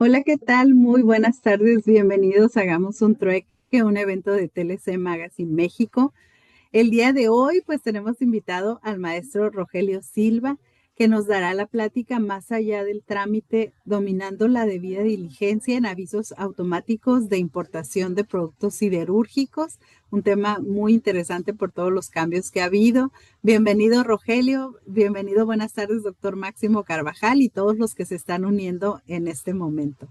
Hola, ¿qué tal? Muy buenas tardes. Bienvenidos a Hagamos un Trueque, un evento de TLC Magazine México. El día de hoy, pues tenemos invitado al maestro Rogelio Silva, que nos dará la plática más allá del trámite, dominando la debida diligencia en avisos automáticos de importación de productos siderúrgicos, un tema muy interesante por todos los cambios que ha habido. Bienvenido, Rogelio. Bienvenido, buenas tardes, doctor Máximo Carvajal y todos los que se están uniendo en este momento.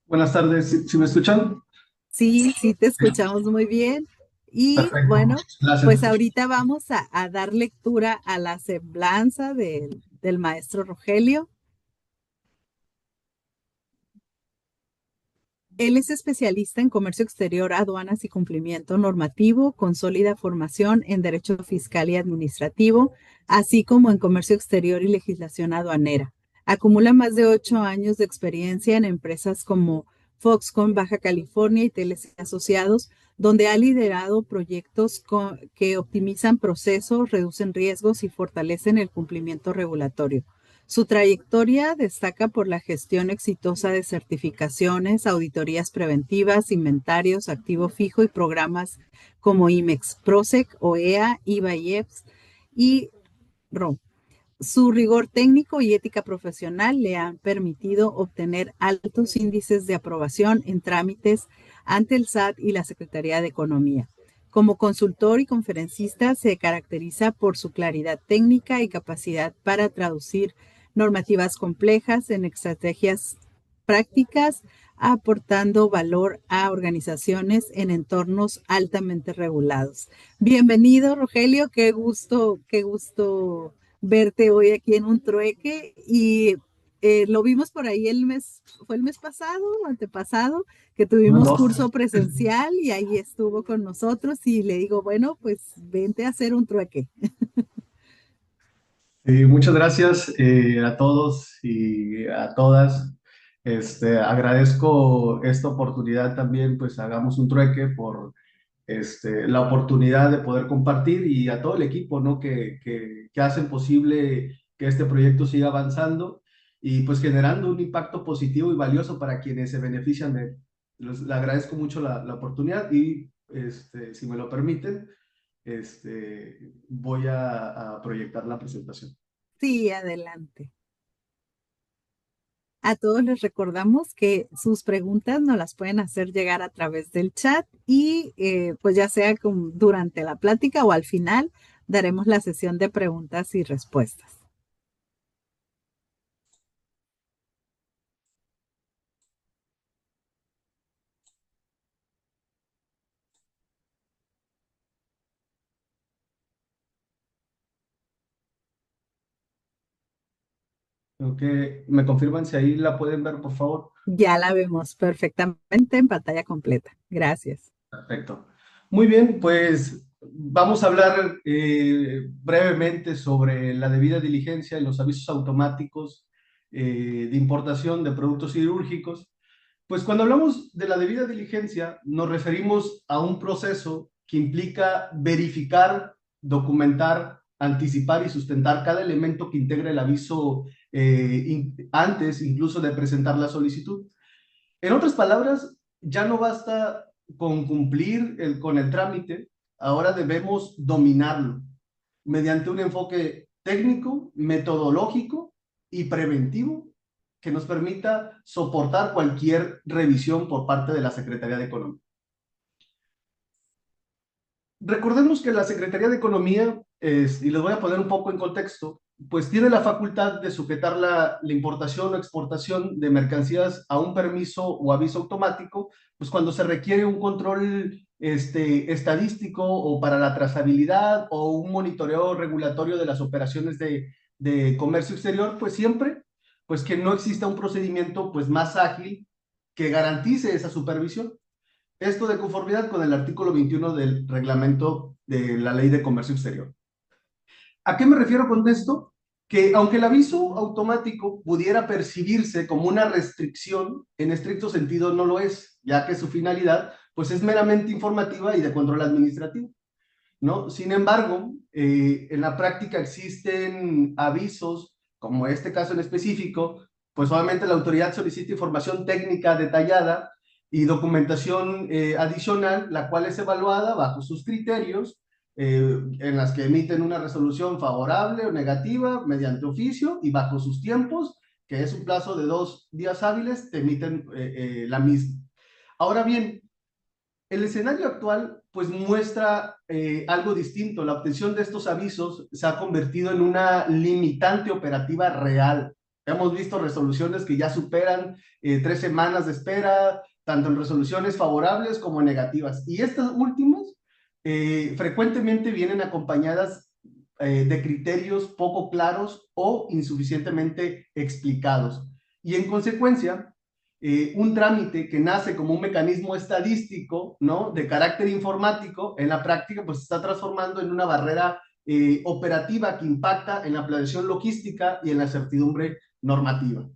Buenas tardes, ¿sí me escuchan? Sí, sí, te escuchamos muy bien. Y Perfecto, bueno, pues gracias. ahorita vamos a dar lectura a la semblanza del maestro Rogelio. Él es especialista en comercio exterior, aduanas y cumplimiento normativo, con sólida formación en derecho fiscal y administrativo, así como en comercio exterior y legislación aduanera. Acumula más de 8 años de experiencia en empresas como Foxconn Baja California y TLC Asociados, donde ha liderado proyectos que optimizan procesos, reducen riesgos y fortalecen el cumplimiento regulatorio. Su trayectoria destaca por la gestión exitosa de certificaciones, auditorías preventivas, inventarios, activo fijo y programas como IMEX, PROSEC, OEA, IVA y EPS y ROM. Su rigor técnico y ética profesional le han permitido obtener altos índices de aprobación en trámites ante el SAT y la Secretaría de Economía. Como consultor y conferencista se caracteriza por su claridad técnica y capacidad para traducir normativas complejas en estrategias prácticas, aportando valor a organizaciones en entornos altamente regulados. Bienvenido, Rogelio, qué gusto verte hoy aquí en un trueque y lo vimos por ahí fue el mes pasado o antepasado, que Uno, tuvimos dos. curso presencial y ahí estuvo con nosotros y le digo, bueno, pues vente a hacer un trueque. Muchas gracias a todos y a todas. Agradezco esta oportunidad también, pues hagamos un trueque por la oportunidad de poder compartir y a todo el equipo, ¿no? Que hacen posible que este proyecto siga avanzando y pues generando un impacto positivo y valioso para quienes se benefician de él. Le agradezco mucho la oportunidad y si me lo permiten, voy a proyectar la presentación. Sí, adelante. A todos les recordamos que sus preguntas nos las pueden hacer llegar a través del chat y pues ya sea durante la plática o al final daremos la sesión de preguntas y respuestas. Ok, ¿me confirman si ahí la pueden ver, por favor? Ya la vemos perfectamente en pantalla completa. Gracias. Perfecto. Muy bien, pues vamos a hablar brevemente sobre la debida diligencia y los avisos automáticos de importación de productos siderúrgicos. Pues cuando hablamos de la debida diligencia, nos referimos a un proceso que implica verificar, documentar, anticipar y sustentar cada elemento que integra el aviso antes incluso de presentar la solicitud. En otras palabras, ya no basta con cumplir con el trámite, ahora debemos dominarlo mediante un enfoque técnico, metodológico y preventivo que nos permita soportar cualquier revisión por parte de la Secretaría de Economía. Recordemos que la Secretaría de Economía, y les voy a poner un poco en contexto, pues tiene la facultad de sujetar la importación o exportación de mercancías a un permiso o aviso automático, pues cuando se requiere un control estadístico o para la trazabilidad o un monitoreo regulatorio de las operaciones de comercio exterior, pues siempre, pues que no exista un procedimiento pues más ágil que garantice esa supervisión. Esto de conformidad con el artículo 21 del reglamento de la Ley de Comercio Exterior. ¿A qué me refiero con esto? Que aunque el aviso automático pudiera percibirse como una restricción, en estricto sentido no lo es, ya que su finalidad pues es meramente informativa y de control administrativo, ¿no? Sin embargo, en la práctica existen avisos, como este caso en específico, pues obviamente la autoridad solicita información técnica detallada y documentación adicional, la cual es evaluada bajo sus criterios, en las que emiten una resolución favorable o negativa mediante oficio y bajo sus tiempos, que es un plazo de 2 días hábiles, te emiten la misma. Ahora bien, el escenario actual pues muestra algo distinto. La obtención de estos avisos se ha convertido en una limitante operativa real. Hemos visto resoluciones que ya superan 3 semanas de espera, tanto en resoluciones favorables como negativas. Y estas últimas frecuentemente vienen acompañadas de criterios poco claros o insuficientemente explicados. Y en consecuencia, un trámite que nace como un mecanismo estadístico, ¿no? De carácter informático, en la práctica pues se está transformando en una barrera operativa que impacta en la planeación logística y en la certidumbre normativa.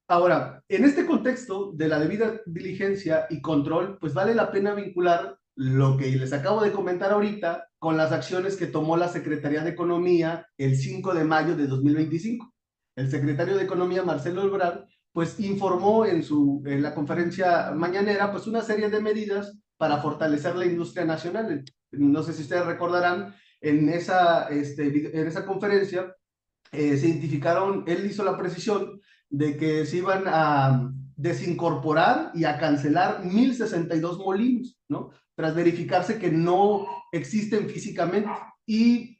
Ahora, en este contexto de la debida diligencia y control, pues vale la pena vincular lo que les acabo de comentar ahorita con las acciones que tomó la Secretaría de Economía el 5 de mayo de 2025. El secretario de Economía, Marcelo Ebrard, pues informó en la conferencia mañanera pues una serie de medidas para fortalecer la industria nacional. No sé si ustedes recordarán, en esa conferencia se identificaron, él hizo la precisión de que se iban a desincorporar y a cancelar 1,062 molinos, ¿no? Tras verificarse que no existen físicamente. Y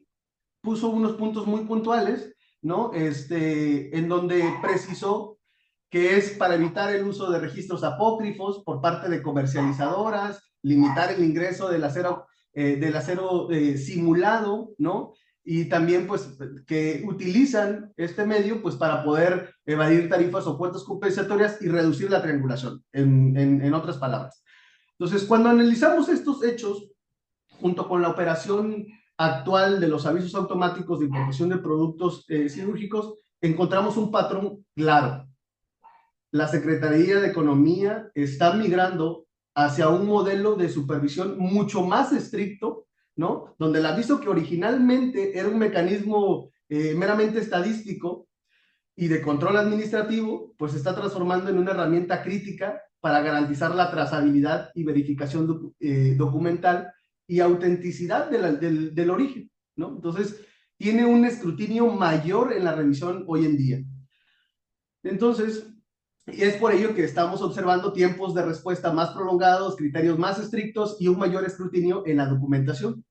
puso unos puntos muy puntuales, ¿no? En donde precisó que es para evitar el uso de registros apócrifos por parte de comercializadoras, limitar el ingreso del acero simulado, ¿no? Y también pues que utilizan este medio pues para poder evadir tarifas o cuotas compensatorias y reducir la triangulación, en otras palabras. Entonces, cuando analizamos estos hechos, junto con la operación actual de los avisos automáticos de importación de productos cirúrgicos, encontramos un patrón claro. La Secretaría de Economía está migrando hacia un modelo de supervisión mucho más estricto, ¿no? Donde el aviso que originalmente era un mecanismo meramente estadístico y de control administrativo, pues se está transformando en una herramienta crítica para garantizar la trazabilidad y verificación documental y autenticidad del origen, ¿no? Entonces, tiene un escrutinio mayor en la revisión hoy en día. Entonces, es por ello que estamos observando tiempos de respuesta más prolongados, criterios más estrictos y un mayor escrutinio en la documentación.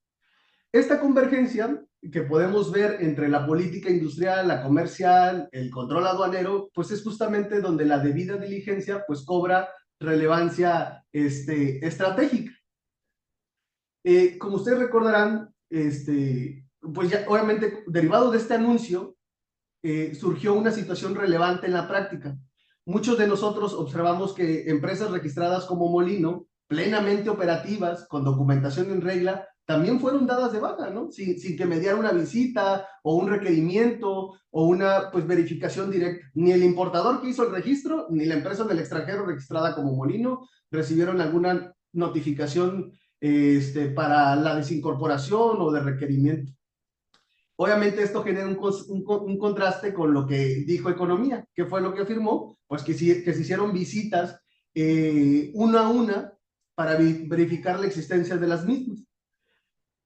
Esta convergencia que podemos ver entre la política industrial, la comercial, el control aduanero, pues es justamente donde la debida diligencia pues cobra relevancia estratégica. Como ustedes recordarán, pues ya obviamente derivado de este anuncio, surgió una situación relevante en la práctica. Muchos de nosotros observamos que empresas registradas como Molino, plenamente operativas, con documentación en regla, también fueron dadas de baja, ¿no? Sin que mediara una visita o un requerimiento o una pues, verificación directa. Ni el importador que hizo el registro, ni la empresa del extranjero registrada como Molino recibieron alguna notificación para la desincorporación o de requerimiento. Obviamente esto genera un contraste con lo que dijo Economía. ¿Qué fue lo que afirmó? Pues que se hicieron visitas una a una para verificar la existencia de las mismas,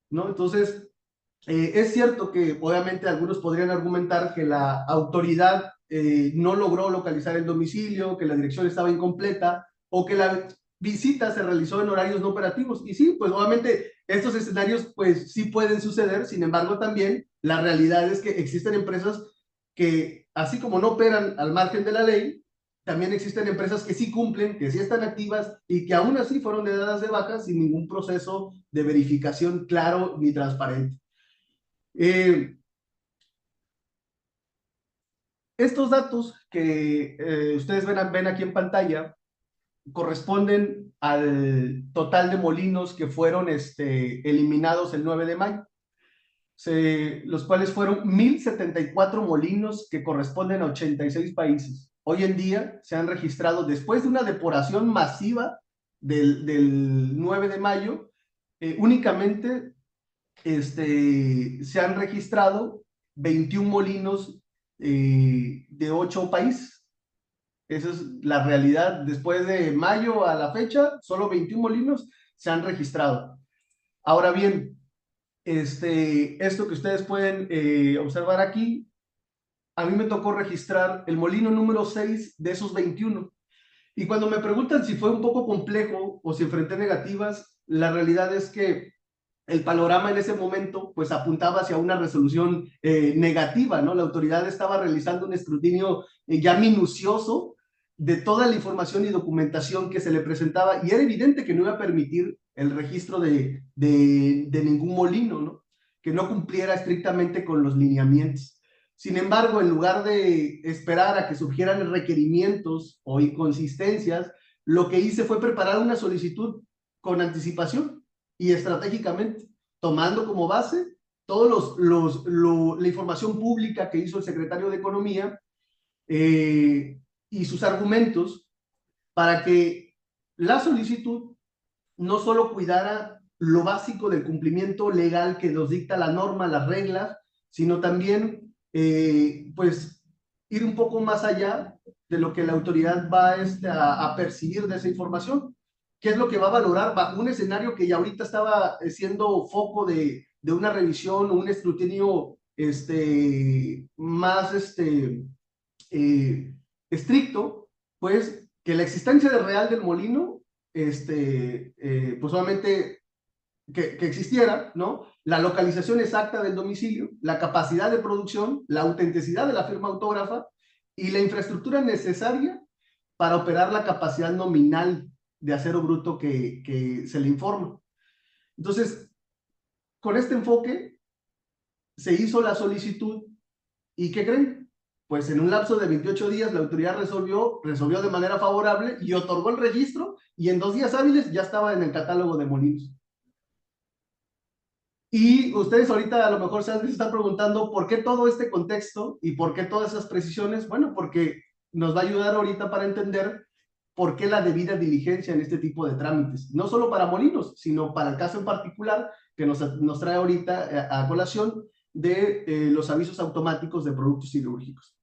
¿no? Entonces, es cierto que obviamente algunos podrían argumentar que la autoridad no logró localizar el domicilio, que la dirección estaba incompleta o que la visita se realizó en horarios no operativos. Y sí, pues obviamente estos escenarios pues sí pueden suceder, sin embargo también la realidad es que existen empresas que así como no operan al margen de la ley, también existen empresas que sí cumplen, que sí están activas y que aún así fueron dadas de baja sin ningún proceso de verificación claro ni transparente. Eh, Estos datos que ustedes ven aquí en pantalla corresponden al total de molinos que fueron eliminados el 9 de mayo, los cuales fueron 1,074 molinos que corresponden a 86 países. Hoy en día se han registrado, después de una depuración masiva del 9 de mayo, únicamente se han registrado 21 molinos de 8 países. Esa es la realidad. Después de mayo a la fecha, solo 21 molinos se han registrado. Ahora bien, esto que ustedes pueden observar aquí, a mí me tocó registrar el molino número 6 de esos 21. Y cuando me preguntan si fue un poco complejo o si enfrenté negativas, la realidad es que el panorama en ese momento pues apuntaba hacia una resolución negativa, ¿no? La autoridad estaba realizando un escrutinio ya minucioso de toda la información y documentación que se le presentaba y era evidente que no iba a permitir el registro de ningún molino, ¿no? Que no cumpliera estrictamente con los lineamientos. Sin embargo, en lugar de esperar a que surgieran requerimientos o inconsistencias, lo que hice fue preparar una solicitud con anticipación y estratégicamente, tomando como base todos la información pública que hizo el secretario de Economía y sus argumentos para que la solicitud no solo cuidara lo básico del cumplimiento legal que nos dicta la norma, las reglas, sino también, pues, ir un poco más allá de lo que la autoridad va a percibir de esa información. ¿Qué es lo que va a valorar bajo un escenario que ya ahorita estaba siendo foco de una revisión o un escrutinio más estricto? Pues que la existencia de real del molino, pues obviamente que existiera, ¿no? La localización exacta del domicilio, la capacidad de producción, la autenticidad de la firma autógrafa y la infraestructura necesaria para operar la capacidad nominal de acero bruto que se le informa. Entonces, con este enfoque se hizo la solicitud y ¿qué creen? Pues en un lapso de 28 días la autoridad resolvió de manera favorable y otorgó el registro y en 2 días hábiles ya estaba en el catálogo de molinos. Y ustedes ahorita a lo mejor se están preguntando por qué todo este contexto y por qué todas esas precisiones. Bueno, porque nos va a ayudar ahorita para entender por qué la debida diligencia en este tipo de trámites. No solo para molinos, sino para el caso en particular que nos trae ahorita a colación de los avisos automáticos de productos siderúrgicos.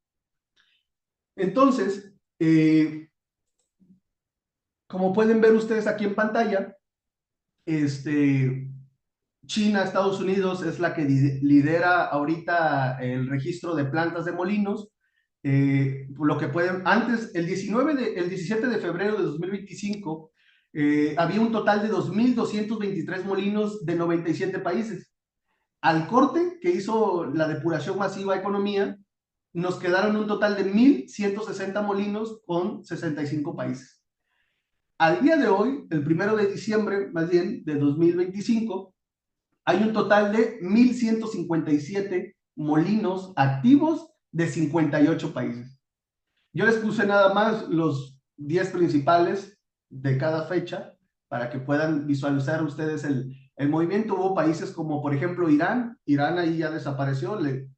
Entonces, como pueden ver ustedes aquí en pantalla, China, Estados Unidos es la que lidera ahorita el registro de plantas de molinos. Lo que pueden, antes, el 17 de febrero de 2025, había un total de 2.223 molinos de 97 países. Al corte que hizo la depuración masiva Economía, nos quedaron un total de 1.160 molinos con 65 países. Al día de hoy, el 1 de diciembre, más bien, de 2025, hay un total de 1.157 molinos activos de 58 países. Yo les puse nada más los 10 principales de cada fecha para que puedan visualizar ustedes el movimiento. Hubo países como, por ejemplo, Irán. Irán ahí ya desapareció, le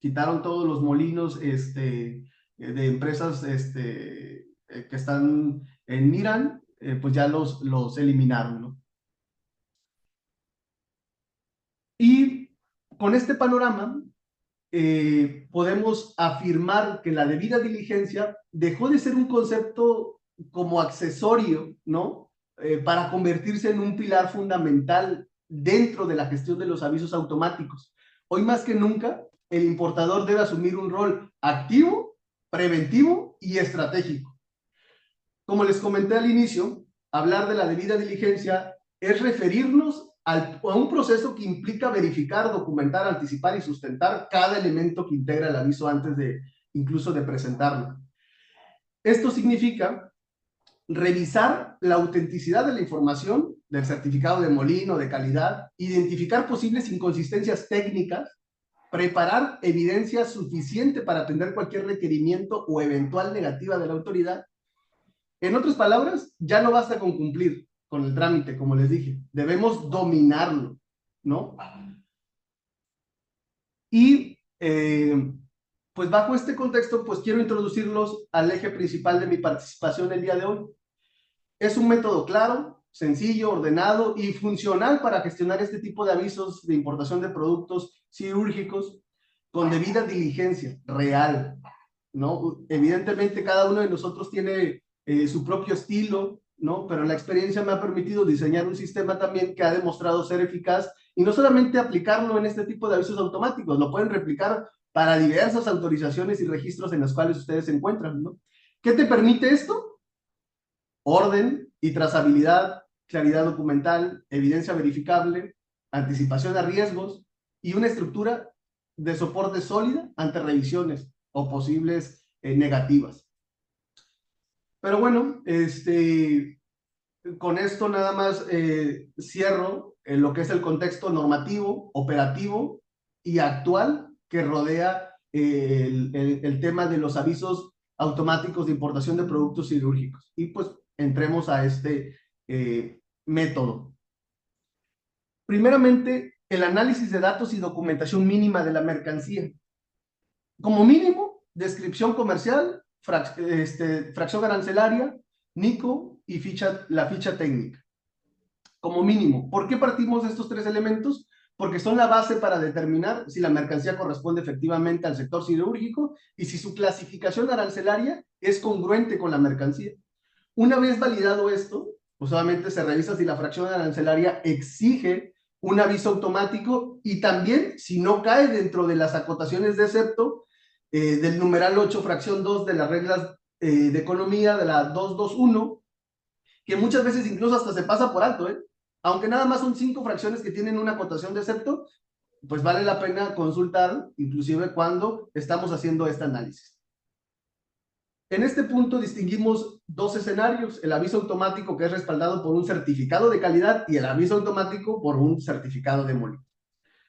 quitaron todos los molinos de empresas que están en Irán, pues ya los eliminaron, ¿no? Y con este panorama podemos afirmar que la debida diligencia dejó de ser un concepto como accesorio, ¿no? Para convertirse en un pilar fundamental dentro de la gestión de los avisos automáticos. Hoy más que nunca, el importador debe asumir un rol activo, preventivo y estratégico. Como les comenté al inicio, hablar de la debida diligencia es referirnos a un proceso que implica verificar, documentar, anticipar y sustentar cada elemento que integra el aviso antes de incluso de presentarlo. Esto significa revisar la autenticidad de la información del certificado de molino, de calidad, identificar posibles inconsistencias técnicas, preparar evidencia suficiente para atender cualquier requerimiento o eventual negativa de la autoridad. En otras palabras, ya no basta con cumplir con el trámite, como les dije, debemos dominarlo, ¿no? Y pues bajo este contexto, pues quiero introducirlos al eje principal de mi participación el día de hoy. Es un método claro, sencillo, ordenado y funcional para gestionar este tipo de avisos de importación de productos siderúrgicos con debida diligencia, real, ¿no? Evidentemente cada uno de nosotros tiene su propio estilo, ¿no? Pero la experiencia me ha permitido diseñar un sistema también que ha demostrado ser eficaz y no solamente aplicarlo en este tipo de avisos automáticos, lo pueden replicar para diversas autorizaciones y registros en los cuales ustedes se encuentran, ¿no? ¿Qué te permite esto? Orden y trazabilidad, claridad documental, evidencia verificable, anticipación a riesgos y una estructura de soporte sólida ante revisiones o posibles negativas. Pero bueno, con esto nada más cierro lo que es el contexto normativo, operativo y actual que rodea el tema de los avisos automáticos de importación de productos siderúrgicos. Y pues entremos a este método. Primeramente, el análisis de datos y documentación mínima de la mercancía. Como mínimo, descripción comercial, fracción arancelaria, NICO y la ficha técnica. Como mínimo. ¿Por qué partimos de estos tres elementos? Porque son la base para determinar si la mercancía corresponde efectivamente al sector siderúrgico y si su clasificación arancelaria es congruente con la mercancía. Una vez validado esto, pues solamente se revisa si la fracción arancelaria exige un aviso automático y también si no cae dentro de las acotaciones de excepto del numeral 8, fracción 2 de las reglas de economía de la 221, que muchas veces incluso hasta se pasa por alto, ¿eh? Aunque nada más son 5 fracciones que tienen una acotación de excepto, pues vale la pena consultar, inclusive cuando estamos haciendo este análisis. En este punto distinguimos dos escenarios, el aviso automático que es respaldado por un certificado de calidad y el aviso automático por un certificado de molino.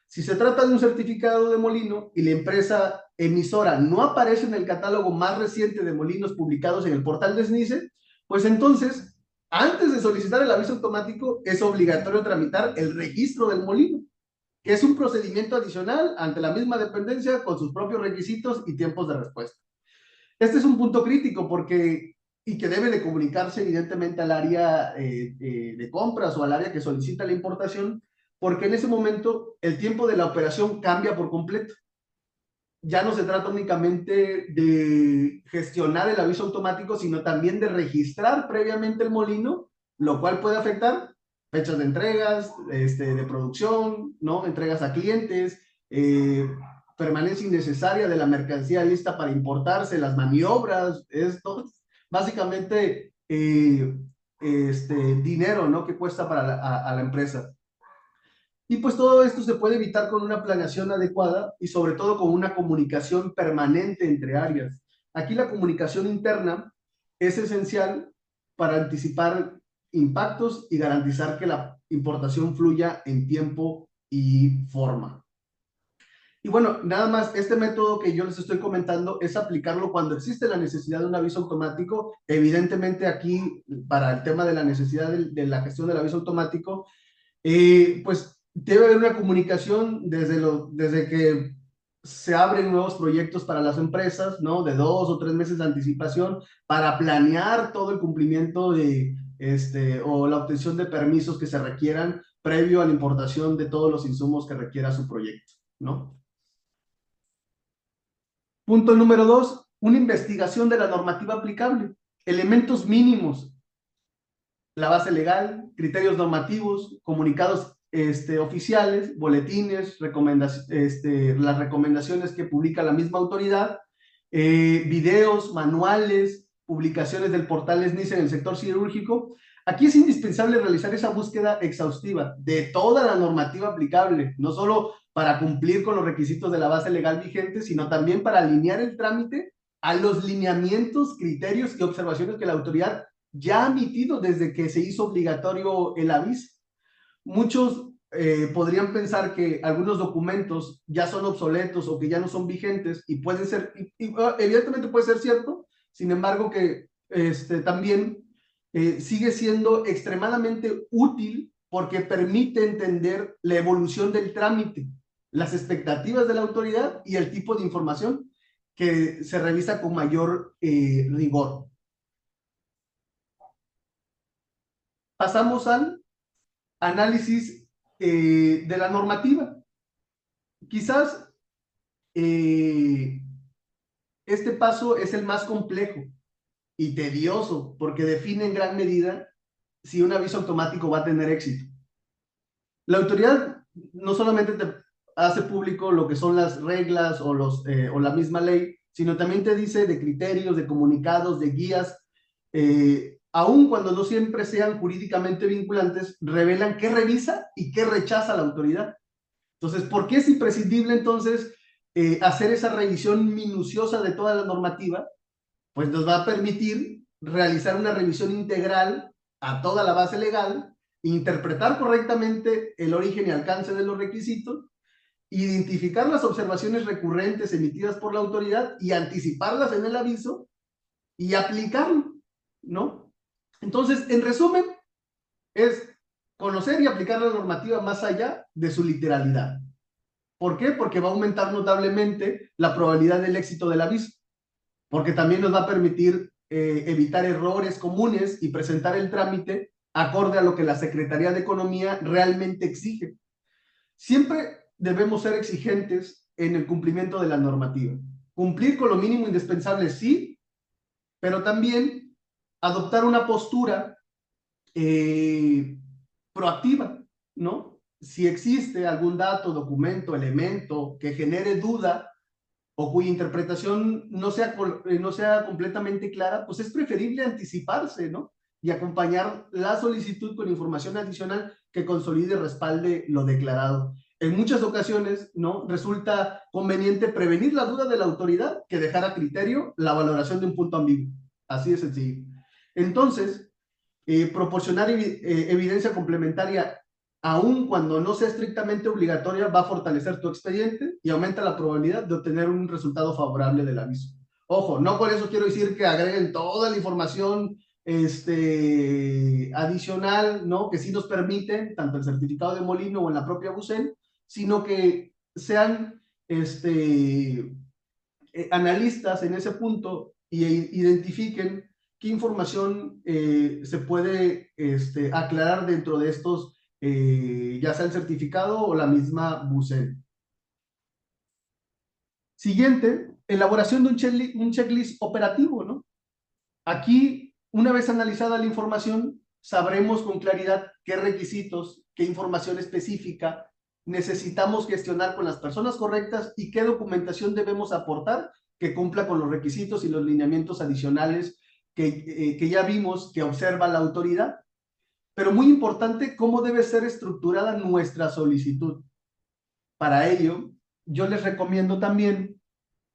Si se trata de un certificado de molino y la empresa emisora no aparece en el catálogo más reciente de molinos publicados en el portal de SNICE, pues entonces, antes de solicitar el aviso automático, es obligatorio tramitar el registro del molino, que es un procedimiento adicional ante la misma dependencia con sus propios requisitos y tiempos de respuesta. Este es un punto crítico porque, y que debe de comunicarse evidentemente al área de compras o al área que solicita la importación, porque en ese momento el tiempo de la operación cambia por completo. Ya no se trata únicamente de gestionar el aviso automático, sino también de registrar previamente el molino, lo cual puede afectar fechas de entregas, de producción, ¿no? Entregas a clientes, permanencia innecesaria de la mercancía lista para importarse, las maniobras, esto, básicamente dinero, ¿no? Que cuesta para a la empresa. Y pues todo esto se puede evitar con una planeación adecuada y sobre todo con una comunicación permanente entre áreas. Aquí la comunicación interna es esencial para anticipar impactos y garantizar que la importación fluya en tiempo y forma. Y bueno, nada más, este método que yo les estoy comentando es aplicarlo cuando existe la necesidad de un aviso automático. Evidentemente aquí, para el tema de la necesidad de la gestión del aviso automático, pues debe haber una comunicación desde que se abren nuevos proyectos para las empresas, ¿no? De 2 o 3 meses de anticipación para planear todo el cumplimiento o la obtención de permisos que se requieran previo a la importación de todos los insumos que requiera su proyecto, ¿no? Punto número 2, una investigación de la normativa aplicable. Elementos mínimos, la base legal, criterios normativos, comunicados oficiales, boletines, las recomendaciones que publica la misma autoridad, videos, manuales, publicaciones del portal SNICE en el sector siderúrgico. Aquí es indispensable realizar esa búsqueda exhaustiva de toda la normativa aplicable, no solo para cumplir con los requisitos de la base legal vigente, sino también para alinear el trámite a los lineamientos, criterios y observaciones que la autoridad ya emitido desde que se hizo obligatorio el aviso. Muchos podrían pensar que algunos documentos ya son obsoletos o que ya no son vigentes y pueden ser, evidentemente puede ser cierto, sin embargo que también sigue siendo extremadamente útil porque permite entender la evolución del trámite, las expectativas de la autoridad y el tipo de información que se revisa con mayor rigor. Pasamos al análisis de la normativa. Quizás este paso es el más complejo y tedioso porque define en gran medida si un aviso automático va a tener éxito. La autoridad no solamente te hace público lo que son las reglas o la misma ley, sino también te dice de criterios, de comunicados, de guías, aun cuando no siempre sean jurídicamente vinculantes, revelan qué revisa y qué rechaza la autoridad. Entonces, ¿por qué es imprescindible entonces hacer esa revisión minuciosa de toda la normativa? Pues nos va a permitir realizar una revisión integral a toda la base legal, interpretar correctamente el origen y alcance de los requisitos, identificar las observaciones recurrentes emitidas por la autoridad y anticiparlas en el aviso y aplicarlo, ¿no? Entonces, en resumen, es conocer y aplicar la normativa más allá de su literalidad. ¿Por qué? Porque va a aumentar notablemente la probabilidad del éxito del aviso, porque también nos va a permitir evitar errores comunes y presentar el trámite acorde a lo que la Secretaría de Economía realmente exige. Siempre debemos ser exigentes en el cumplimiento de la normativa. Cumplir con lo mínimo indispensable, sí, pero también adoptar una postura proactiva, ¿no? Si existe algún dato, documento, elemento que genere duda o cuya interpretación no sea completamente clara, pues es preferible anticiparse, ¿no? Y acompañar la solicitud con información adicional que consolide y respalde lo declarado. En muchas ocasiones, ¿no? Resulta conveniente prevenir la duda de la autoridad que dejar a criterio la valoración de un punto ambiguo. Así de sencillo. Entonces, proporcionar evidencia complementaria aun cuando no sea estrictamente obligatoria, va a fortalecer tu expediente y aumenta la probabilidad de obtener un resultado favorable del aviso. Ojo, no por eso quiero decir que agreguen toda la información adicional, ¿no? Que sí nos permiten, tanto el certificado de molino o en la propia BUCEN, sino que sean analistas en ese punto y identifiquen qué información se puede aclarar dentro de estos, ya sea el certificado o la misma BUCEN. Siguiente, elaboración de un checklist operativo, ¿no? Aquí, una vez analizada la información, sabremos con claridad qué requisitos, qué información específica necesitamos gestionar con las personas correctas y qué documentación debemos aportar que cumpla con los requisitos y los lineamientos adicionales que ya vimos que observa la autoridad. Pero muy importante, cómo debe ser estructurada nuestra solicitud. Para ello, yo les recomiendo también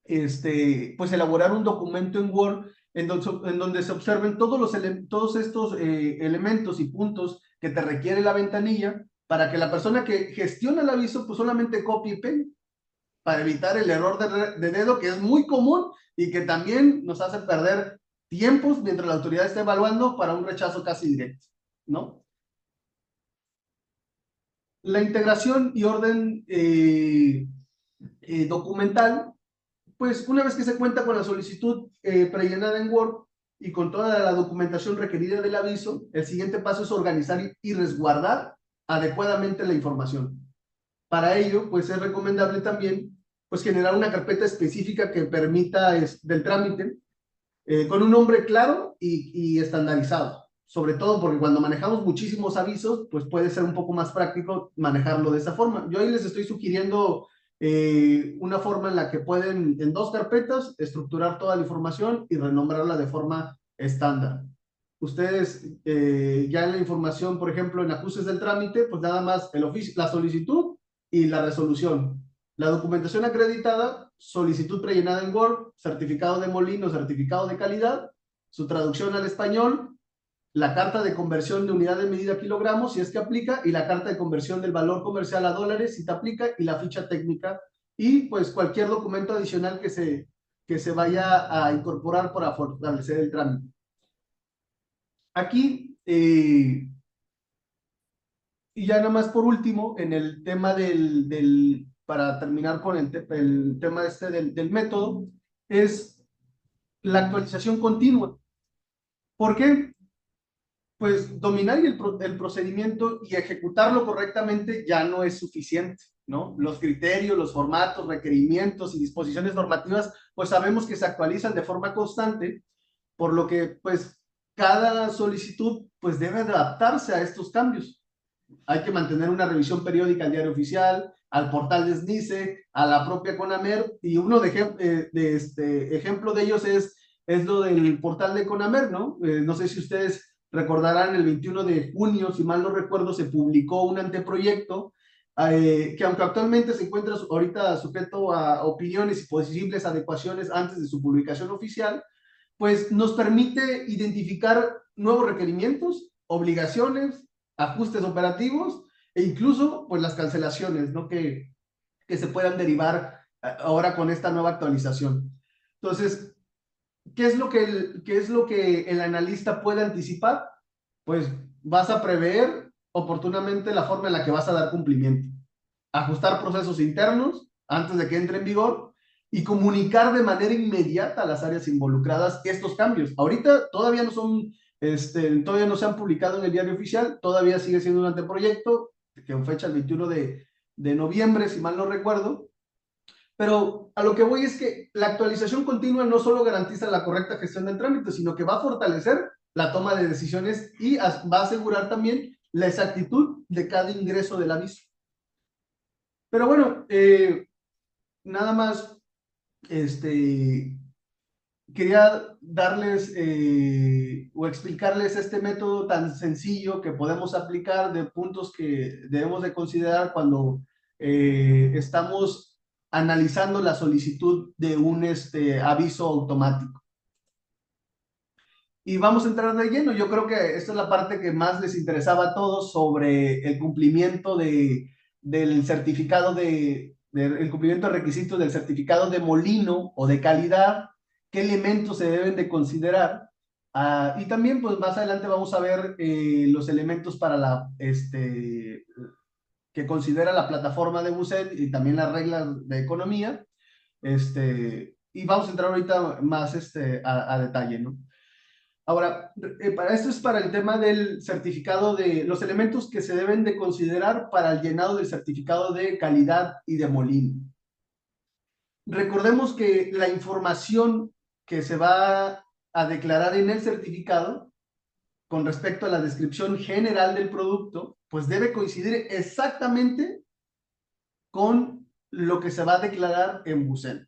pues elaborar un documento en Word en donde se observen todos estos elementos y puntos que te requiere la ventanilla para que la persona que gestiona el aviso pues solamente copie y pegue para evitar el error de dedo que es muy común y que también nos hace perder tiempos mientras la autoridad está evaluando para un rechazo casi directo, ¿no? La integración y orden documental, pues una vez que se cuenta con la solicitud prellenada en Word y con toda la documentación requerida del aviso, el siguiente paso es organizar y resguardar adecuadamente la información. Para ello, pues es recomendable también pues generar una carpeta específica que permita del trámite con un nombre claro y estandarizado. Sobre todo porque cuando manejamos muchísimos avisos, pues puede ser un poco más práctico manejarlo de esa forma. Yo ahí les estoy sugiriendo una forma en la que pueden, en dos carpetas, estructurar toda la información y renombrarla de forma estándar. Ustedes ya en la información, por ejemplo, en ajustes del trámite, pues nada más el oficio, la solicitud y la resolución. La documentación acreditada, solicitud prellenada en Word, certificado de molino, certificado de calidad, su traducción al español, la carta de conversión de unidad de medida a kilogramos, si es que aplica, y la carta de conversión del valor comercial a dólares, si te aplica, y la ficha técnica, y pues cualquier documento adicional que se vaya a incorporar para fortalecer el trámite. Aquí, y ya nada más por último, en el tema para terminar con el tema del método, es la actualización continua. ¿Por qué? pues dominar el procedimiento y ejecutarlo correctamente ya no es suficiente, ¿no? Los criterios, los formatos, requerimientos y disposiciones normativas, pues sabemos que se actualizan de forma constante, por lo que pues cada solicitud pues debe adaptarse a estos cambios. Hay que mantener una revisión periódica al diario oficial, al portal de SNICE, a la propia CONAMER, y uno de ejemplo de ellos es lo del portal de CONAMER, ¿no? No sé si ustedes recordarán, el 21 de junio, si mal no recuerdo, se publicó un anteproyecto que aunque actualmente se encuentra ahorita sujeto a opiniones y posibles adecuaciones antes de su publicación oficial, pues nos permite identificar nuevos requerimientos, obligaciones, ajustes operativos e incluso pues las cancelaciones, ¿no? Que se puedan derivar ahora con esta nueva actualización. Entonces, ¿qué es lo que el analista puede anticipar? Pues vas a prever oportunamente la forma en la que vas a dar cumplimiento, ajustar procesos internos antes de que entre en vigor y comunicar de manera inmediata a las áreas involucradas estos cambios. Ahorita todavía no son, todavía no se han publicado en el diario oficial, todavía sigue siendo un anteproyecto, que en fecha el 21 de noviembre, si mal no recuerdo, pero a lo que voy es que la actualización continua no solo garantiza la correcta gestión del trámite, sino que va a fortalecer la toma de decisiones y va a asegurar también la exactitud de cada ingreso del aviso. Pero bueno, nada más, quería darles o explicarles este método tan sencillo que podemos aplicar de puntos que debemos de considerar cuando estamos analizando la solicitud de un aviso automático. Y vamos a entrar de lleno. Yo creo que esta es la parte que más les interesaba a todos sobre el cumplimiento del certificado el cumplimiento de requisitos del certificado de molino o de calidad, qué elementos se deben de considerar. Y también, pues más adelante vamos a ver los elementos para que considera la plataforma de BUCET y también las reglas de economía. Y vamos a entrar ahorita más a detalle, ¿no? Ahora, para esto es para el tema del certificado de los elementos que se deben de considerar para el llenado del certificado de calidad y de molino. Recordemos que la información que se va a declarar en el certificado con respecto a la descripción general del producto, pues debe coincidir exactamente con lo que se va a declarar en BUCEN.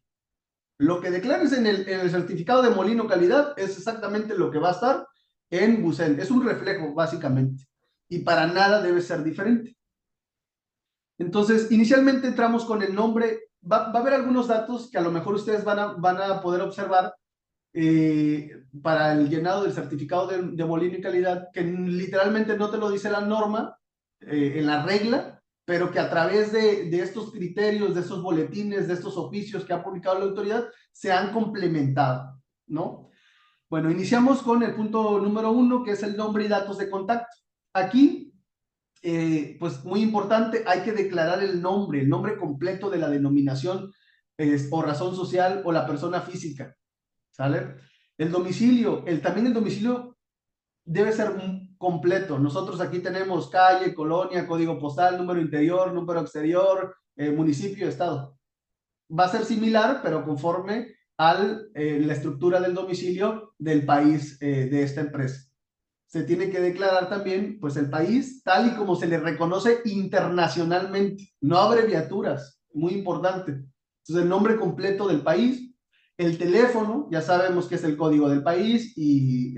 Lo que declares en el certificado de molino calidad es exactamente lo que va a estar en BUCEN. Es un reflejo, básicamente. Y para nada debe ser diferente. Entonces, inicialmente entramos con el nombre. Va a haber algunos datos que a lo mejor ustedes van a poder observar para el llenado del certificado de molino y calidad, que literalmente no te lo dice la norma en la regla, pero que a través de estos criterios, de estos boletines, de estos oficios que ha publicado la autoridad, se han complementado, ¿no? Bueno, iniciamos con el punto número 1, que es el nombre y datos de contacto. Aquí, pues muy importante, hay que declarar el nombre completo de la denominación o razón social o la persona física, ¿sale? El domicilio, también el domicilio debe ser completo. Nosotros aquí tenemos calle, colonia, código postal, número interior, número exterior, municipio, estado. Va a ser similar, pero conforme a la estructura del domicilio del país de esta empresa. Se tiene que declarar también, pues, el país tal y como se le reconoce internacionalmente, no abreviaturas, muy importante. Entonces, el nombre completo del país, el teléfono, ya sabemos que es el código del país y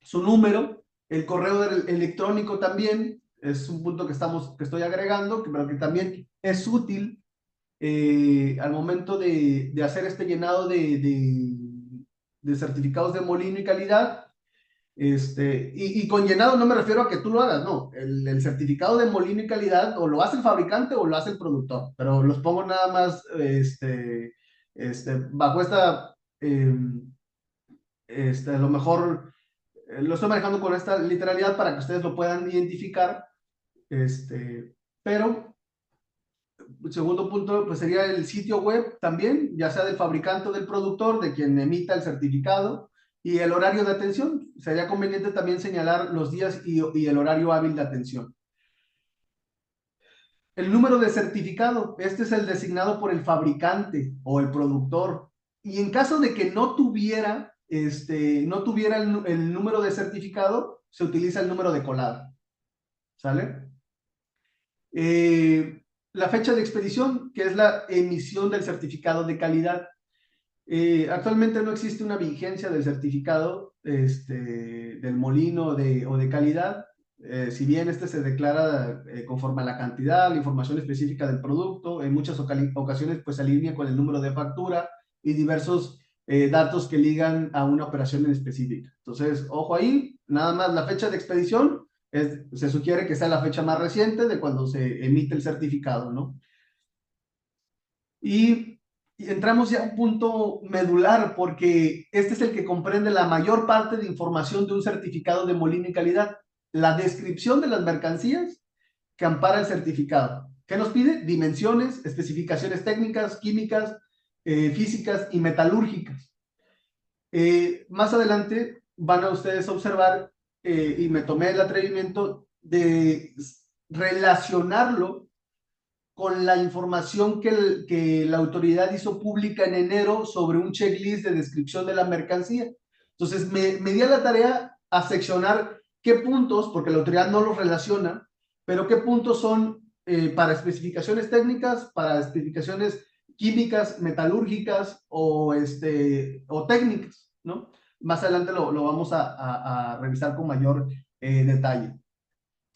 su número, el correo electrónico también, es un punto que estoy agregando, pero que también es útil al momento de hacer este llenado de certificados de molino y calidad. Y con llenado no me refiero a que tú lo hagas, no. El certificado de molino y calidad o lo hace el fabricante o lo hace el productor, pero los pongo nada más bajo a lo mejor lo estoy manejando con esta literalidad para que ustedes lo puedan identificar. Pero el segundo punto pues sería el sitio web también, ya sea del fabricante o del productor, de quien emita el certificado, Y el horario de atención, sería conveniente también señalar los días y el horario hábil de atención. El número de certificado, este es el designado por el fabricante o el productor. Y en caso de que no tuviera, el número de certificado, se utiliza el número de colado. ¿Sale? La fecha de expedición, que es la emisión del certificado de calidad. Actualmente no existe una vigencia del certificado del molino o de calidad. Si bien este se declara conforme a la cantidad, la información específica del producto, en muchas ocasiones pues se alinea con el número de factura y diversos datos que ligan a una operación en específica. Entonces, ojo ahí, nada más la fecha de expedición se sugiere que sea la fecha más reciente de cuando se emite el certificado, ¿no? Y entramos ya a un punto medular porque este es el que comprende la mayor parte de información de un certificado de molino y calidad, la descripción de las mercancías que ampara el certificado. ¿Qué nos pide? Dimensiones, especificaciones técnicas, químicas, físicas y metalúrgicas. Más adelante van a ustedes a observar, y me tomé el atrevimiento de relacionarlo con la información que la autoridad hizo pública en enero sobre un checklist de descripción de la mercancía. Entonces, me di a la tarea a seccionar qué puntos, porque la autoridad no los relaciona, pero qué puntos son para especificaciones técnicas, para especificaciones químicas, metalúrgicas o técnicas, ¿no? Más adelante lo vamos a revisar con mayor detalle.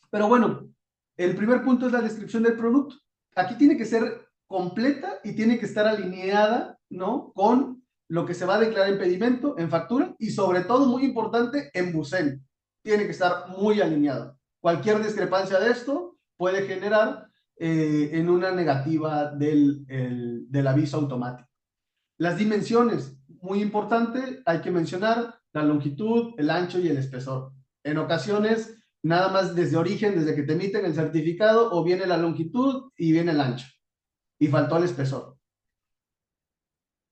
Pero bueno, el primer punto es la descripción del producto. Aquí tiene que ser completa y tiene que estar alineada, ¿no? Con lo que se va a declarar en pedimento, en factura y sobre todo, muy importante, en BUSEN. Tiene que estar muy alineado. Cualquier discrepancia de esto puede generar en una negativa del aviso automático. Las dimensiones, muy importante, hay que mencionar la longitud, el ancho y el espesor. En ocasiones, nada más desde origen, desde que te emiten el certificado, o viene la longitud y viene el ancho. Y faltó el espesor.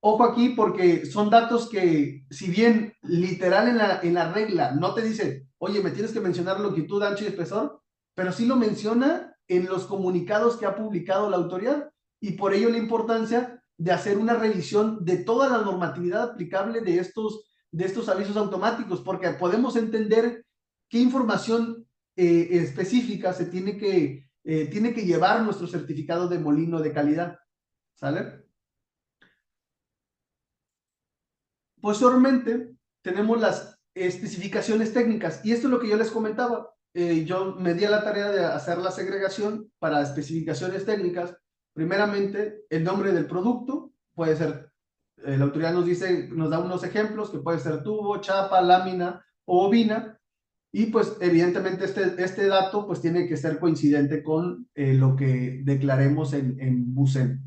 Ojo aquí porque son datos que, si bien literal en la regla no te dice, oye, me tienes que mencionar longitud, ancho y espesor, pero sí lo menciona en los comunicados que ha publicado la autoridad. Y por ello la importancia de hacer una revisión de toda la normatividad aplicable de estos avisos automáticos, porque podemos entender qué información específica tiene que llevar nuestro certificado de molino de calidad. ¿Sale? Posteriormente, tenemos las especificaciones técnicas, y esto es lo que yo les comentaba. Yo me di a la tarea de hacer la segregación para especificaciones técnicas. Primeramente, el nombre del producto, puede ser, la autoridad nos dice, nos da unos ejemplos, que puede ser tubo, chapa, lámina o bobina, y pues evidentemente este dato pues tiene que ser coincidente con lo que declaremos en BUSEN.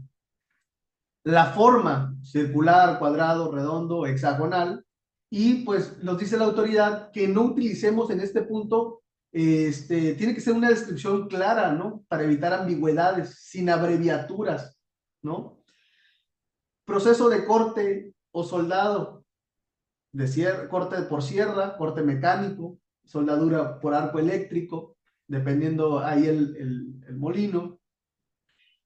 La forma, circular, cuadrado, redondo, hexagonal, y pues nos dice la autoridad que no utilicemos en este punto, tiene que ser una descripción clara, ¿no? Para evitar ambigüedades, sin abreviaturas, ¿no? Proceso de corte o soldado, corte por sierra, corte mecánico, soldadura por arco eléctrico, dependiendo ahí el molino.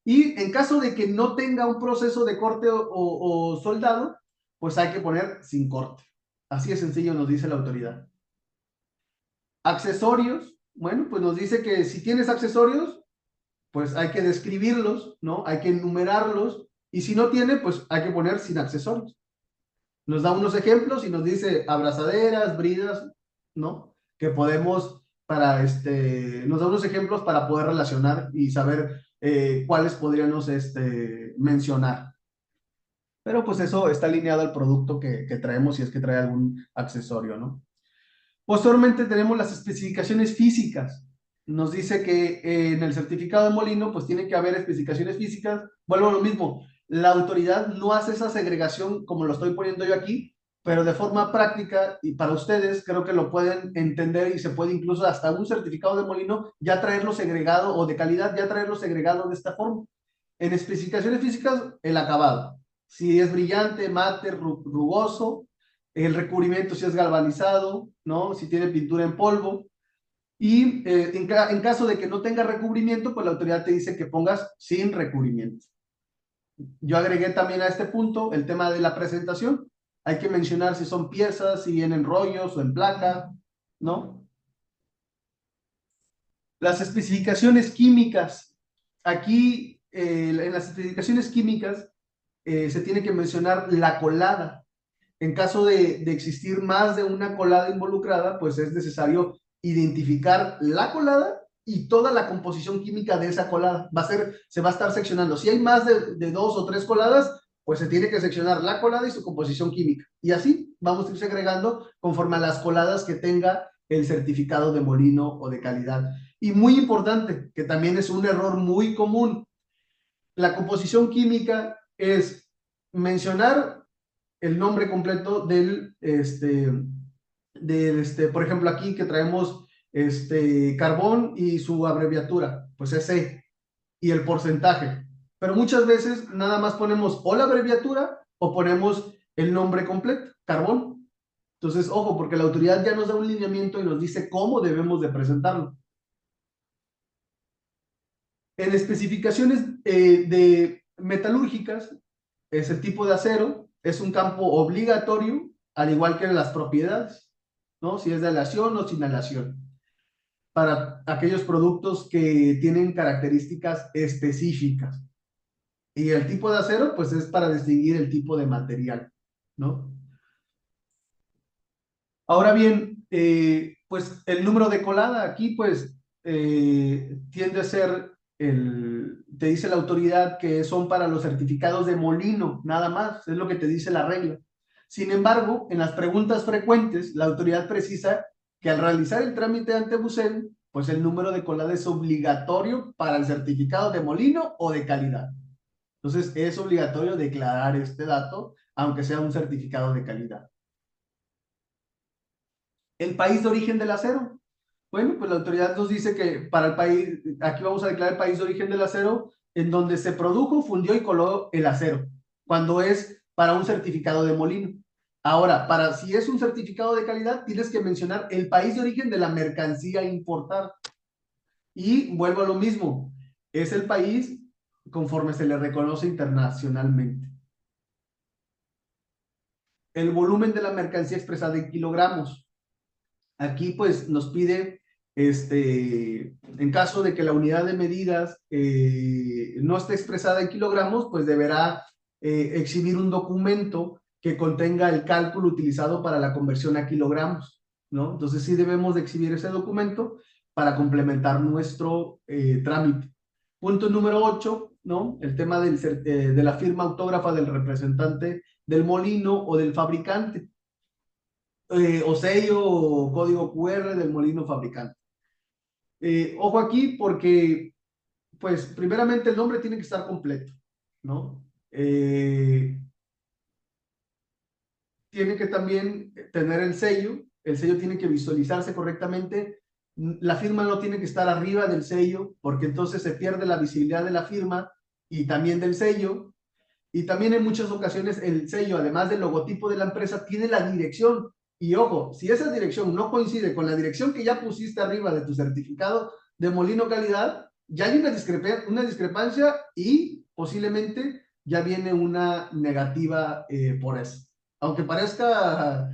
Y en caso de que no tenga un proceso de corte o soldado, pues hay que poner sin corte. Así de sencillo nos dice la autoridad. Accesorios, bueno, pues nos dice que si tienes accesorios, pues hay que describirlos, ¿no? Hay que enumerarlos. Y si no tiene, pues hay que poner sin accesorios. Nos da unos ejemplos y nos dice abrazaderas, bridas, ¿no? Que podemos nos da unos ejemplos para poder relacionar y saber cuáles podríamos mencionar. Pero pues eso está alineado al producto que traemos, si es que trae algún accesorio, ¿no? Posteriormente tenemos las especificaciones físicas. Nos dice que en el certificado de molino pues tiene que haber especificaciones físicas. Vuelvo a lo mismo, la autoridad no hace esa segregación como lo estoy poniendo yo aquí, pero de forma práctica y para ustedes creo que lo pueden entender y se puede incluso hasta un certificado de molino ya traerlo segregado o de calidad, ya traerlo segregado de esta forma. En especificaciones físicas, el acabado. Si es brillante, mate, rugoso, el recubrimiento si es galvanizado, ¿no? Si tiene pintura en polvo. Y en caso de que no tenga recubrimiento, pues la autoridad te dice que pongas sin recubrimiento. Yo agregué también a este punto el tema de la presentación. Hay que mencionar si son piezas, si vienen rollos o en placa, ¿no? Las especificaciones químicas. Aquí, en las especificaciones químicas, se tiene que mencionar la colada. En caso de existir más de una colada involucrada, pues es necesario identificar la colada y toda la composición química de esa colada. Se va a estar seccionando. Si hay más de dos o tres coladas, pues se tiene que seccionar la colada y su composición química. Y así vamos a ir segregando conforme a las coladas que tenga el certificado de molino o de calidad. Y muy importante, que también es un error muy común, la composición química es mencionar el nombre completo por ejemplo, aquí que traemos carbón y su abreviatura, pues es C, y el porcentaje. Pero muchas veces nada más ponemos o la abreviatura o ponemos el nombre completo, carbón. Entonces, ojo, porque la autoridad ya nos da un lineamiento y nos dice cómo debemos de presentarlo. En especificaciones de metalúrgicas, es el tipo de acero, es un campo obligatorio, al igual que en las propiedades, ¿no? Si es de aleación o sin aleación, para aquellos productos que tienen características específicas. Y el tipo de acero, pues es para distinguir el tipo de material, ¿no? Ahora bien, pues el número de colada aquí, pues tiende a ser te dice la autoridad que son para los certificados de molino, nada más, es lo que te dice la regla. Sin embargo, en las preguntas frecuentes, la autoridad precisa que al realizar el trámite ante Bucen, pues el número de colada es obligatorio para el certificado de molino o de calidad. Entonces, es obligatorio declarar este dato, aunque sea un certificado de calidad. El país de origen del acero. Bueno, pues la autoridad nos dice que para el país, aquí vamos a declarar el país de origen del acero, en donde se produjo, fundió y coló el acero, cuando es para un certificado de molino. Ahora, si es un certificado de calidad, tienes que mencionar el país de origen de la mercancía importada. Y vuelvo a lo mismo, es el país conforme se le reconoce internacionalmente. El volumen de la mercancía expresada en kilogramos. Aquí pues nos pide, en caso de que la unidad de medidas no esté expresada en kilogramos, pues deberá exhibir un documento que contenga el cálculo utilizado para la conversión a kilogramos, ¿no? Entonces sí debemos de exhibir ese documento para complementar nuestro trámite. Punto número 8, ¿no? El tema de la firma autógrafa del representante del molino o del fabricante o sello o código QR del molino fabricante. Ojo aquí porque, pues, primeramente el nombre tiene que estar completo, ¿no? Tiene que también tener el sello tiene que visualizarse correctamente, la firma no tiene que estar arriba del sello, porque entonces se pierde la visibilidad de la firma y también del sello, y también en muchas ocasiones el sello, además del logotipo de la empresa, tiene la dirección. Y ojo, si esa dirección no coincide con la dirección que ya pusiste arriba de tu certificado de molino calidad, ya hay una discrepancia y posiblemente ya viene una negativa por eso. Aunque parezca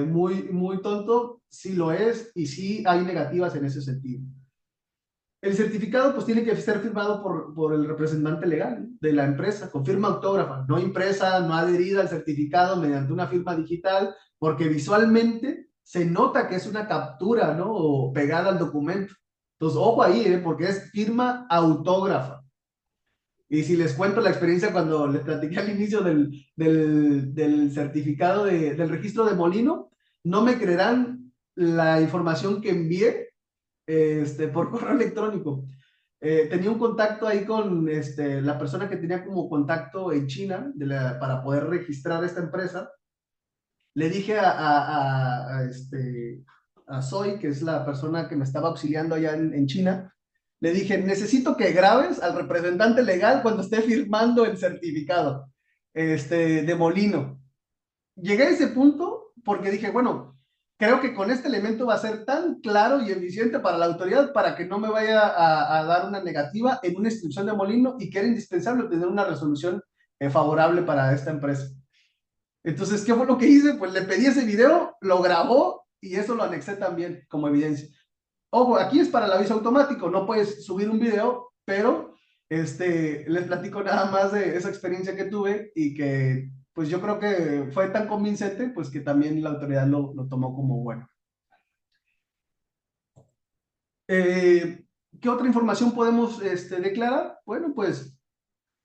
muy tonto, sí lo es y sí hay negativas en ese sentido. El certificado pues tiene que ser firmado por el representante legal de la empresa, con firma autógrafa, no impresa, no adherida al certificado mediante una firma digital, porque visualmente se nota que es una captura, ¿no? O pegada al documento. Entonces, ojo ahí, porque es firma autógrafa. Y si les cuento la experiencia cuando les platiqué al inicio del certificado del registro de molino, no me creerán la información que envié por correo electrónico. Tenía un contacto ahí con la persona que tenía como contacto en China para poder registrar esta empresa. Le dije a Soy, que es la persona que me estaba auxiliando allá en China, le dije, necesito que grabes al representante legal cuando esté firmando el certificado de molino. Llegué a ese punto porque dije, bueno, creo que con este elemento va a ser tan claro y eficiente para la autoridad para que no me vaya a dar una negativa en una inscripción de molino y que era indispensable tener una resolución favorable para esta empresa. Entonces, ¿qué fue lo que hice? Pues le pedí ese video, lo grabó y eso lo anexé también como evidencia. Ojo, aquí es para el aviso automático, no puedes subir un video, pero les platico nada más de esa experiencia que tuve y que pues yo creo que fue tan convincente pues que también la autoridad lo tomó como bueno. ¿Qué otra información podemos declarar? Bueno, pues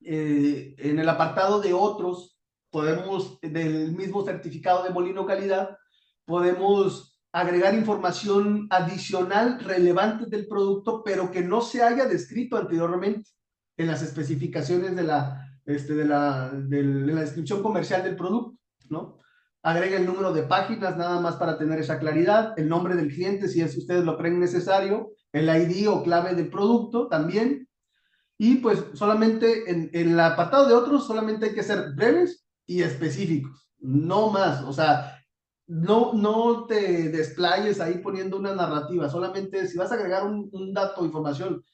en el apartado de otros, podemos, del mismo certificado de molino calidad, podemos agregar información adicional relevante del producto, pero que no se haya descrito anteriormente en las especificaciones de la descripción comercial del producto, ¿no? Agrega el número de páginas nada más para tener esa claridad, el nombre del cliente si es, ustedes lo creen necesario, el ID o clave del producto también, y pues solamente en el apartado de otros, solamente hay que ser breves y específicos, no más, o sea, no te desplayes ahí poniendo una narrativa, solamente si vas a agregar un dato o información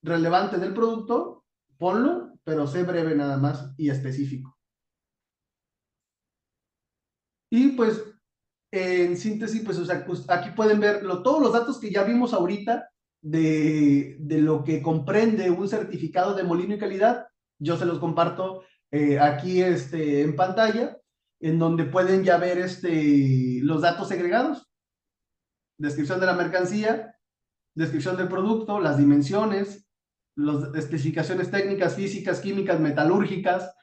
relevante del producto, ponlo, pero sé breve nada más y específico. Y pues en síntesis, pues, o sea, pues, aquí pueden ver todos los datos que ya vimos ahorita de lo que comprende un certificado de molino y calidad. Yo se los comparto aquí en pantalla, en donde pueden ya ver los datos segregados, descripción de la mercancía, descripción del producto, las dimensiones, las especificaciones técnicas, físicas, químicas, metalúrgicas,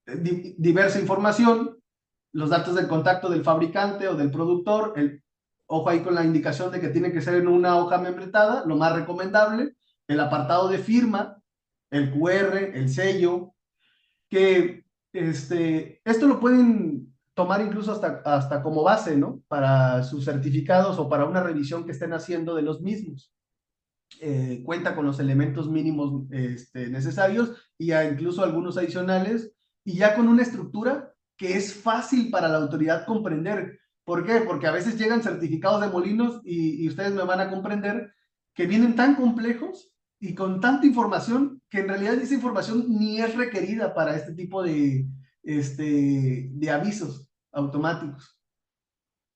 diversa información, los datos del contacto del fabricante o del productor, ojo ahí con la indicación de que tiene que ser en una hoja membretada, lo más recomendable, el apartado de firma, el QR, el sello, que esto lo pueden tomar incluso hasta como base, ¿no? Para sus certificados o para una revisión que estén haciendo de los mismos. Cuenta con los elementos mínimos necesarios y incluso algunos adicionales, y ya con una estructura que es fácil para la autoridad comprender. ¿Por qué? Porque a veces llegan certificados de molinos y ustedes me van a comprender que vienen tan complejos y con tanta información que en realidad esa información ni es requerida para este tipo de avisos automáticos,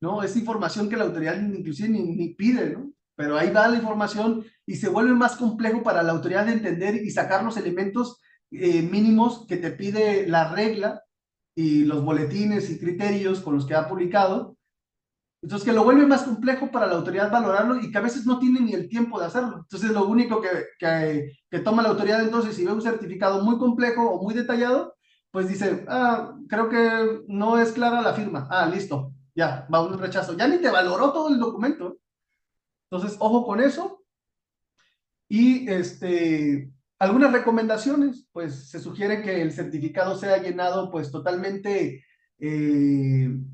¿no? Es información que la autoridad inclusive ni pide, ¿no? Pero ahí va la información y se vuelve más complejo para la autoridad de entender y sacar los elementos mínimos que te pide la regla y los boletines y criterios con los que ha publicado. Entonces, que lo vuelve más complejo para la autoridad valorarlo y que a veces no tiene ni el tiempo de hacerlo. Entonces, lo único que toma la autoridad entonces, si ve un certificado muy complejo o muy detallado, pues dice, creo que no es clara la firma. Listo, ya, va un rechazo. Ya ni te valoró todo el documento. Entonces, ojo con eso. Y algunas recomendaciones, pues se sugiere que el certificado sea llenado pues totalmente en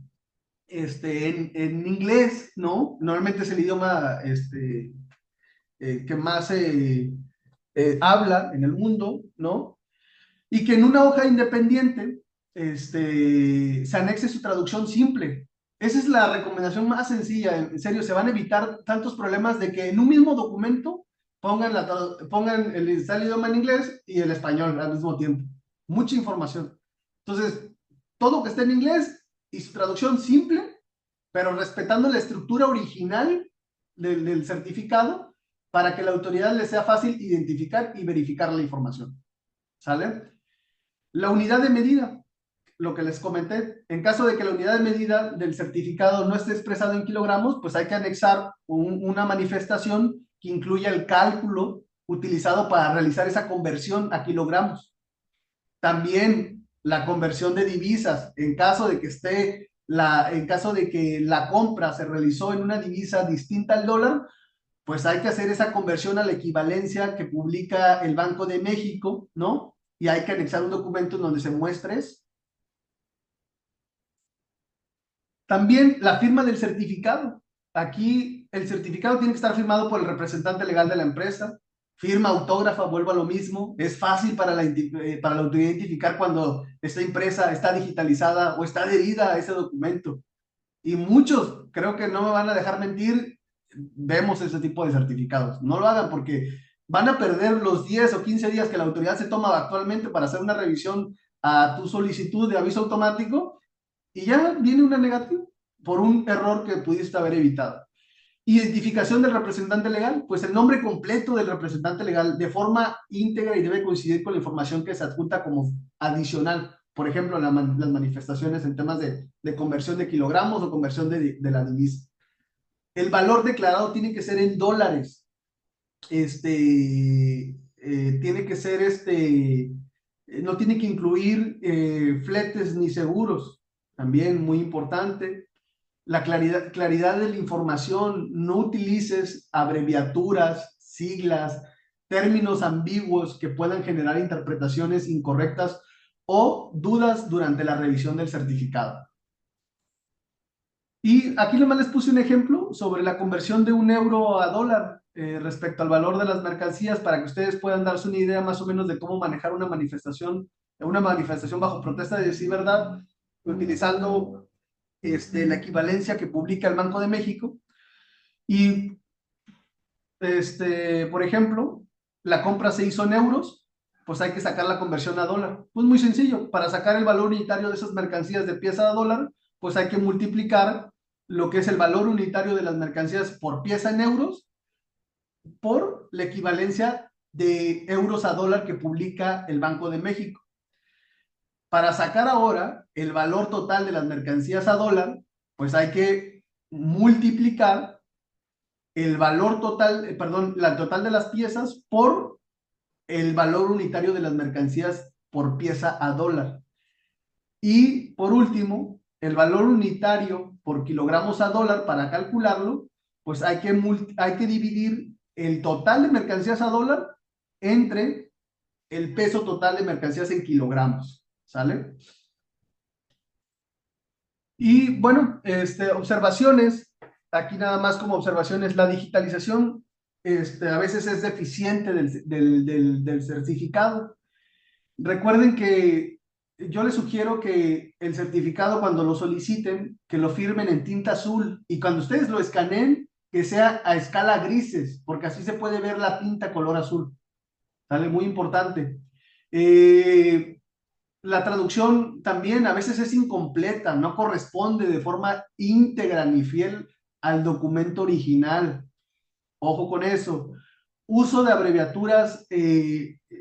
inglés, ¿no? Normalmente es el idioma que más se habla en el mundo, ¿no? Y que en una hoja independiente se anexe su traducción simple. Esa es la recomendación más sencilla, en serio, se van a evitar tantos problemas de que en un mismo documento pongan está el idioma en inglés y el español al mismo tiempo. Mucha información. Entonces, todo que esté en inglés y su traducción simple, pero respetando la estructura original del certificado para que la autoridad le sea fácil identificar y verificar la información. ¿Sale? La unidad de medida, lo que les comenté, en caso de que la unidad de medida del certificado no esté expresado en kilogramos, pues hay que anexar una manifestación que incluya el cálculo utilizado para realizar esa conversión a kilogramos. También la conversión de divisas, en caso de que en caso de que la compra se realizó en una divisa distinta al dólar, pues hay que hacer esa conversión a la equivalencia que publica el Banco de México, ¿no? Y hay que anexar un documento en donde se muestre eso. También la firma del certificado. Aquí el certificado tiene que estar firmado por el representante legal de la empresa. Firma autógrafa, vuelvo a lo mismo. Es fácil para la autoridad identificar cuando esta empresa está digitalizada o está adherida a ese documento. Y muchos, creo que no me van a dejar mentir, vemos ese tipo de certificados. No lo hagan porque van a perder los 10 o 15 días que la autoridad se toma actualmente para hacer una revisión a tu solicitud de aviso automático y ya viene una negativa por un error que pudiste haber evitado. Identificación del representante legal, pues el nombre completo del representante legal de forma íntegra y debe coincidir con la información que se adjunta como adicional. Por ejemplo, las manifestaciones en temas de conversión de kilogramos o conversión de la divisa. El valor declarado tiene que ser en dólares. Tiene que ser no tiene que incluir fletes ni seguros. También muy importante la claridad de la información, no utilices abreviaturas, siglas, términos ambiguos que puedan generar interpretaciones incorrectas o dudas durante la revisión del certificado. Y aquí nomás les puse un ejemplo sobre la conversión de un euro a dólar respecto al valor de las mercancías para que ustedes puedan darse una idea más o menos de cómo manejar una manifestación bajo protesta de decir verdad, utilizando la equivalencia que publica el Banco de México. Y, por ejemplo, la compra se hizo en euros, pues hay que sacar la conversión a dólar. Pues muy sencillo, para sacar el valor unitario de esas mercancías de pieza a dólar, pues hay que multiplicar lo que es el valor unitario de las mercancías por pieza en euros por la equivalencia de euros a dólar que publica el Banco de México. Para sacar ahora el valor total de las mercancías a dólar, pues hay que multiplicar el valor total, perdón, la total de las piezas por el valor unitario de las mercancías por pieza a dólar. Y por último, el valor unitario por kilogramos a dólar, para calcularlo, pues hay que dividir el total de mercancías a dólar entre el peso total de mercancías en kilogramos, ¿sale? Y bueno, observaciones, aquí nada más como observaciones, la digitalización a veces es deficiente del certificado. Recuerden que yo les sugiero que el certificado cuando lo soliciten, que lo firmen en tinta azul y cuando ustedes lo escaneen, que sea a escala grises, porque así se puede ver la tinta color azul. ¿Sale? Muy importante. La traducción también a veces es incompleta, no corresponde de forma íntegra ni fiel al documento original. Ojo con eso. Uso de abreviaturas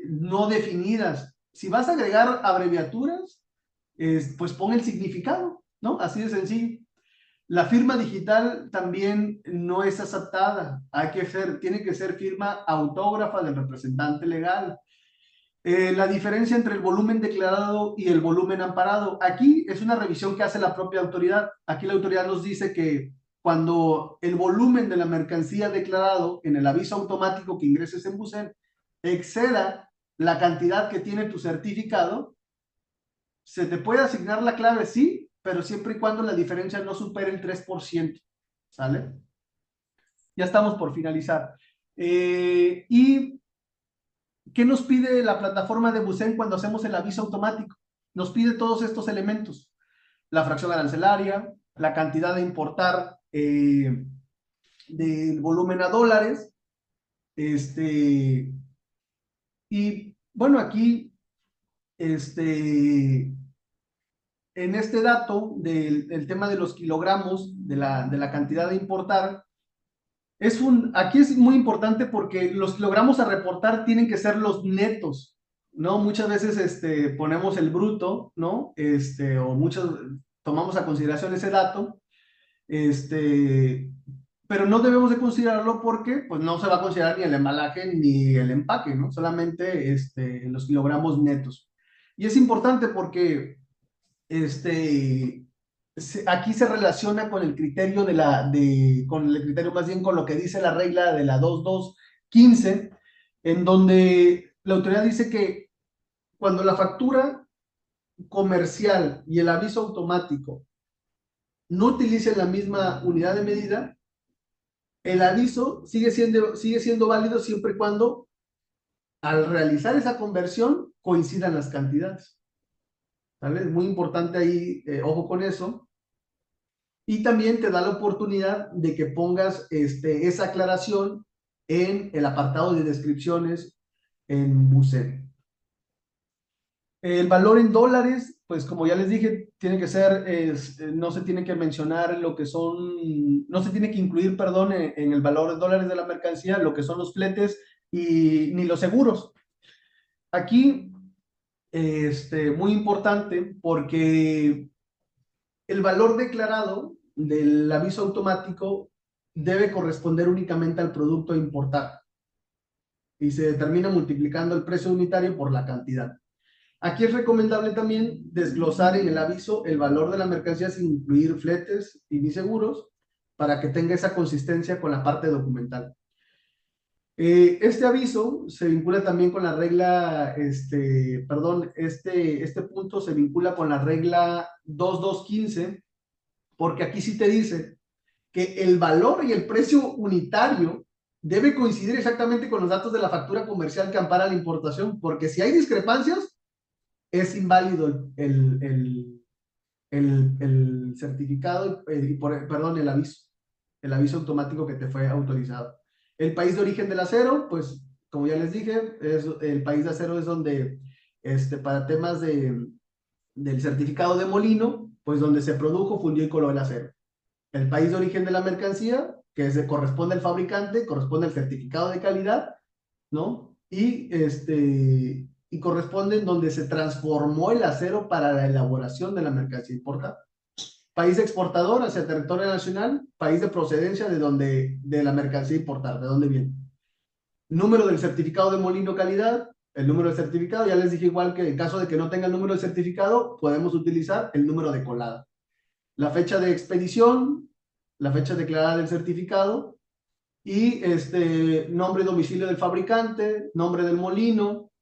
no definidas. Si vas a agregar abreviaturas, pues pon el significado, ¿no? Así de sencillo. La firma digital también no es aceptada. Tiene que ser firma autógrafa del representante legal. La diferencia entre el volumen declarado y el volumen amparado. Aquí es una revisión que hace la propia autoridad. Aquí la autoridad nos dice que cuando el volumen de la mercancía declarado en el aviso automático que ingreses en Bucen exceda la cantidad que tiene tu certificado, se te puede asignar la clave, sí, pero siempre y cuando la diferencia no supere el 3%. ¿Sale? Ya estamos por finalizar. Y ¿qué nos pide la plataforma de Bucen cuando hacemos el aviso automático? Nos pide todos estos elementos. La fracción arancelaria, la cantidad de importar del volumen a dólares. Y bueno, aquí, en este dato del tema de los kilogramos, de la cantidad de importar, aquí es muy importante porque los kilogramos a reportar tienen que ser los netos, ¿no? Muchas veces ponemos el bruto, ¿no? O muchos tomamos a consideración ese dato, pero no debemos de considerarlo porque pues no se va a considerar ni el embalaje ni el empaque, ¿no? Solamente los kilogramos netos. Y es importante porque aquí se relaciona con el criterio con el criterio más bien con lo que dice la regla de la 2215, en donde la autoridad dice que cuando la factura comercial y el aviso automático no utilicen la misma unidad de medida, el aviso sigue siendo válido siempre y cuando al realizar esa conversión coincidan las cantidades. ¿Vale? Es muy importante ahí, ojo con eso. Y también te da la oportunidad de que pongas esa aclaración en el apartado de descripciones en Bucet. El valor en dólares, pues como ya les dije, tiene que ser, no se tiene que mencionar lo que son, no se tiene que incluir, perdón, en el valor en dólares de la mercancía, lo que son los fletes y ni los seguros. Aquí, muy importante porque el valor declarado del aviso automático debe corresponder únicamente al producto a importar y se determina multiplicando el precio unitario por la cantidad. Aquí es recomendable también desglosar en el aviso el valor de la mercancía sin incluir fletes y ni seguros para que tenga esa consistencia con la parte documental. Este aviso se vincula también con la regla, perdón, este punto se vincula con la regla 2215, porque aquí sí te dice que el valor y el precio unitario debe coincidir exactamente con los datos de la factura comercial que ampara la importación, porque si hay discrepancias, es inválido el certificado, perdón, el aviso automático que te fue autorizado. El país de origen del acero, pues como ya les dije, el país de acero es donde, para temas del certificado de molino, pues donde se produjo, fundió y coló el acero. El país de origen de la mercancía, que corresponde al fabricante, corresponde al certificado de calidad, ¿no? Y corresponde en donde se transformó el acero para la elaboración de la mercancía importada. País exportador hacia territorio nacional, país de procedencia de la mercancía importada, de dónde viene. Número del certificado de molino calidad, el número del certificado, ya les dije igual que en caso de que no tenga el número del certificado, podemos utilizar el número de colada. La fecha de expedición, la fecha declarada del certificado, y nombre y domicilio del fabricante, nombre del molino,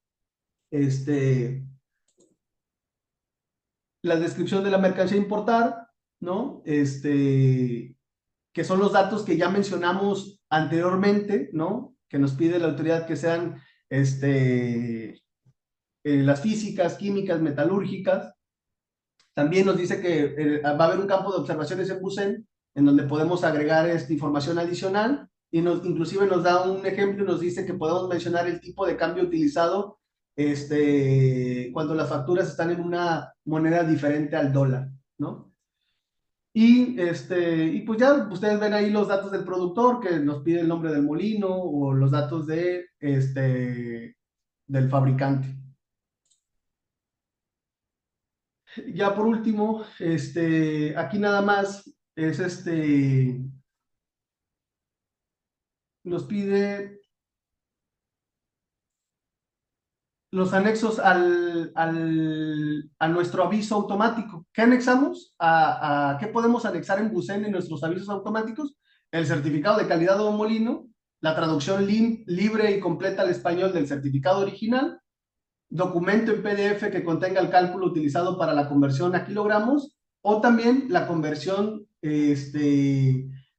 la descripción de la mercancía a importar, ¿no? Que son los datos que ya mencionamos anteriormente, ¿no? Que nos pide la autoridad que sean las físicas, químicas, metalúrgicas. También nos dice que va a haber un campo de observaciones en Bucen, en donde podemos agregar esta información adicional, y inclusive nos da un ejemplo y nos dice que podemos mencionar el tipo de cambio utilizado cuando las facturas están en una moneda diferente al dólar, ¿no? Y pues ya ustedes ven ahí los datos del productor, que nos pide el nombre del molino, o los datos del fabricante. Ya por último, aquí nada más es nos pide los anexos a nuestro aviso automático. ¿Qué anexamos? ¿Qué podemos anexar en Bucen en nuestros avisos automáticos? El certificado de calidad o molino, la traducción libre y completa al español del certificado original, documento en PDF que contenga el cálculo utilizado para la conversión a kilogramos, o también la conversión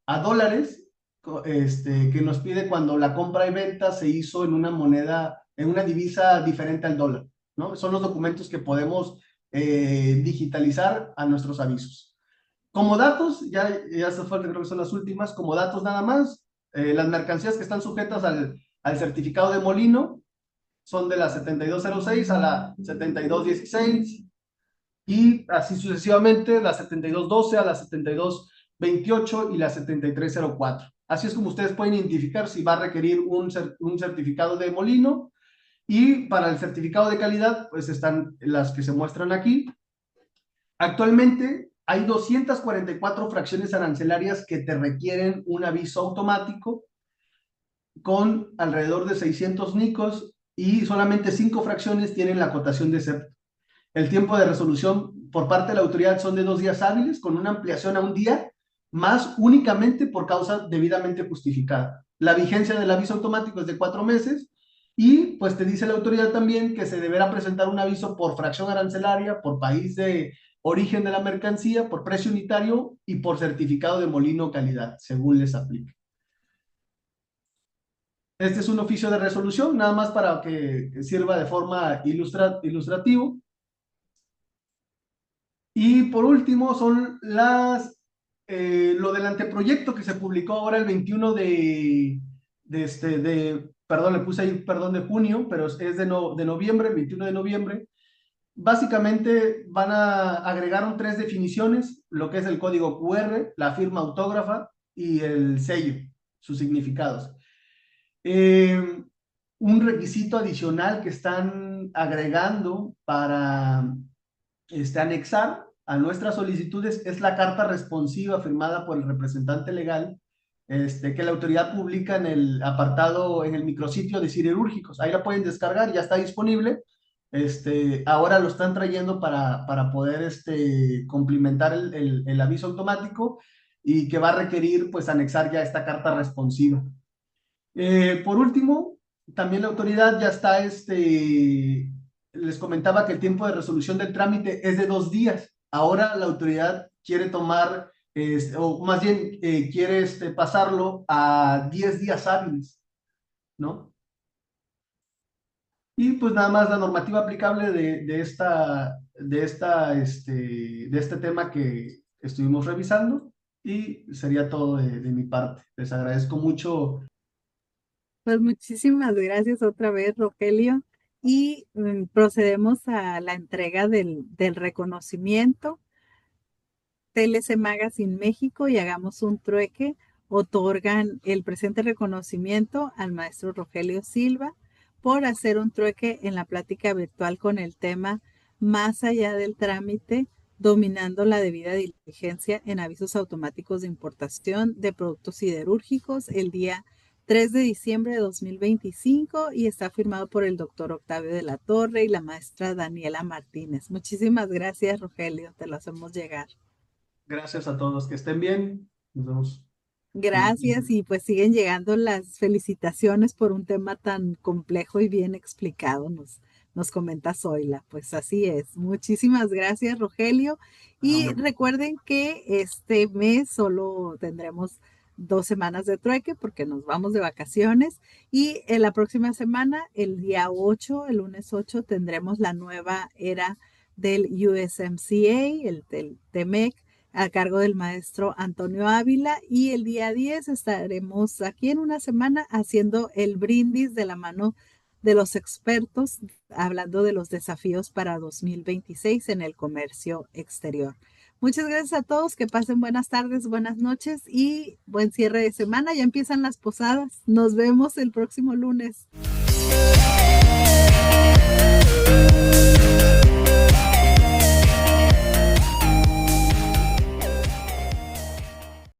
a dólares, que nos pide cuando la compra y venta se hizo en una moneda, en una divisa diferente al dólar, ¿no? Son los documentos que podemos digitalizar a nuestros avisos. Como datos, ya se falta, creo que son las últimas, como datos nada más, las mercancías que están sujetas al certificado de molino son de la 7206 a la 7216, y así sucesivamente, la 7212 a la 7228 y la 7304. Así es como ustedes pueden identificar si va a requerir un certificado de molino. Y para el certificado de calidad, pues están las que se muestran aquí. Actualmente hay 244 fracciones arancelarias que te requieren un aviso automático con alrededor de 600 NICOS, y solamente 5 fracciones tienen la acotación de CEP. El tiempo de resolución por parte de la autoridad son de 2 días hábiles, con una ampliación a un día, más únicamente por causa debidamente justificada. La vigencia del aviso automático es de 4 meses, y pues te dice la autoridad también que se deberá presentar un aviso por fracción arancelaria, por país de origen de la mercancía, por precio unitario y por certificado de molino calidad, según les aplique. Este es un oficio de resolución, nada más para que sirva de forma ilustrativo. Y por último son lo del anteproyecto que se publicó ahora el 21 perdón, le puse ahí, perdón, de junio, pero es de noviembre, el 21 de noviembre. Básicamente van a agregar tres definiciones, lo que es el código QR, la firma autógrafa y el sello, sus significados. Un requisito adicional que están agregando para anexar a nuestras solicitudes es la carta responsiva firmada por el representante legal, que la autoridad publica en el apartado, en el micrositio de siderúrgicos. Ahí la pueden descargar, ya está disponible. Ahora lo están trayendo para poder complementar el aviso automático y que va a requerir pues anexar ya esta carta responsiva. Por último, también la autoridad ya está, les comentaba que el tiempo de resolución del trámite es de 2 días. Ahora la autoridad quiere tomar, o más bien quiere pasarlo a 10 días hábiles, ¿no? Y pues nada más la normativa aplicable de este tema que estuvimos revisando, y sería todo de mi parte. Les agradezco mucho. Pues muchísimas gracias otra vez, Rogelio. Y procedemos a la entrega del reconocimiento. TLC Magazine México y Hagamos un Trueque otorgan el presente reconocimiento al maestro Rogelio Silva por hacer un trueque en la plática virtual con el tema Más allá del trámite, dominando la debida diligencia en avisos automáticos de importación de productos siderúrgicos, el día 3 de diciembre de 2025, y está firmado por el doctor Octavio de la Torre y la maestra Daniela Martínez. Muchísimas gracias, Rogelio, te lo hacemos llegar. Gracias a todos, que estén bien. Nos vemos. Gracias, y pues siguen llegando las felicitaciones por un tema tan complejo y bien explicado, nos comenta Zoila. Pues así es. Muchísimas gracias, Rogelio. Y recuerden que este mes solo tendremos 2 semanas de trueque porque nos vamos de vacaciones, y en la próxima semana, el día 8, el lunes 8, tendremos la nueva era del USMCA, el TEMEC, a cargo del maestro Antonio Ávila, y el día 10 estaremos aquí en una semana haciendo el brindis de la mano de los expertos, hablando de los desafíos para 2026 en el comercio exterior. Muchas gracias a todos, que pasen buenas tardes, buenas noches y buen cierre de semana. Ya empiezan las posadas. Nos vemos el próximo lunes.